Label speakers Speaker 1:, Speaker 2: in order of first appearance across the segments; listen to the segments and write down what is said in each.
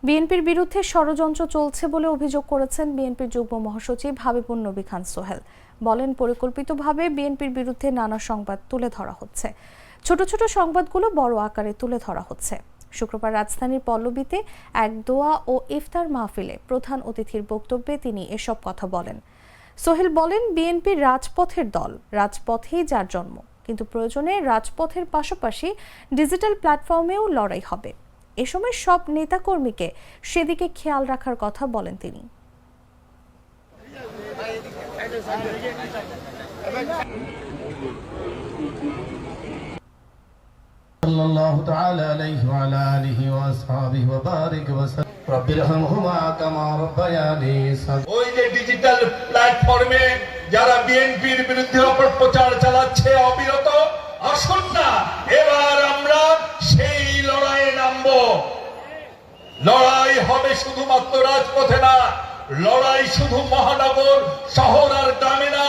Speaker 1: বিএনপির বিরুদ্ধে ষড়যন্ত্র চলছে বলে অভিযোগ করেছেন বিএনপির যুগ্ম মহাসচিব হাবিবুন নবী খান সোহেল। বলেন, পরিকল্পিতভাবে বিএনপির বিরুদ্ধে নানা সংবাদ তুলে ধরা হচ্ছে। ছোট ছোট সংবাদগুলো বড় আকারে তুলে ধরা হচ্ছে। শুক্রবার রাজধানীর পল্লবীতে এক দোয়া ও ইফতার মাহফিলে প্রধান অতিথির বক্তব্যে তিনি এসব কথা বলেন। সোহেল বলেন, বিএনপি রাজপথের দল, রাজপথেই যার জন্ম, কিন্তু প্রয়োজনে রাজপথের পাশাপাশি ডিজিটাল প্ল্যাটফর্মেও লড়াই হবে। এ সময় সব নেতাকর্মীকে সেদিকে খেয়াল রাখার কথা বলেন তিনি।
Speaker 2: সাল্লাল্লাহু তাআলা আলাইহি ওয়া আলা আলিহি ওয়া আসহাবিহি ওয়া বারিক ওয়া সাল্লাম রাব্বিরহামহুমা কামা রাব্বায়ানি সাগীরা।
Speaker 3: ওই যে ডিজিটাল প্ল্যাটফর্মে যারা বিএনপির বিরুদ্ধে অপপ্রচার চালাচ্ছে অবিরত, আসুন না এবার আমরা সেই লড়াইয়ে নামবো। লড়াই হবে শুধুমাত্র রাজপথে না, লড়াই শুধু মহানগর শহর আর গ্রামে না।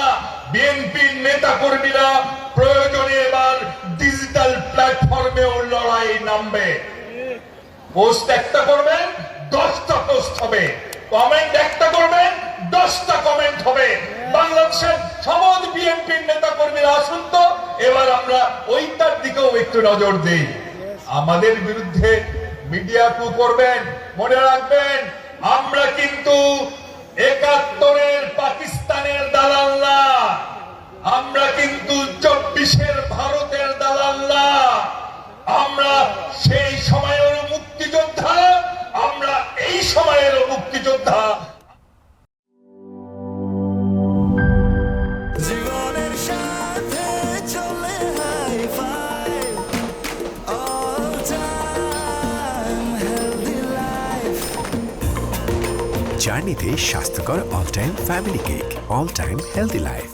Speaker 3: বিএনপির নেতা কর্মীরা প্রয়োজনে এবার ডিজিটাল প্ল্যাটফর্মেও লড়াই নামবে। পোস্ট একটা করবেন, 10টা পোস্ট হবে। কমেন্ট একটা করবেন, 10টা কমেন্ট হবে। বাংলাদেশের সমাজ বিএনপির নেতা কর্মীরা আসুন তো এবার আমরা ওইটার দিকেও একটু নজর দেই। আমাদের বিরুদ্ধে মিডিয়া কু করবেন, মনে রাখবেন আমরা কিন্তু ৭১-এর পাকিস্তানের দালাল না, আমরা কিন্তু ২৪-এর ভারতের দালাল না। আমরা সেই সময়ের মুক্তিযোদ্ধা, আমরা এই সময়ের মুক্তিযোদ্ধা।
Speaker 4: জীবনের সাথে চলে high five, all time healthy life.
Speaker 5: জার্নিতে স্বাস্থ্যকর all time family cake, all time healthy life.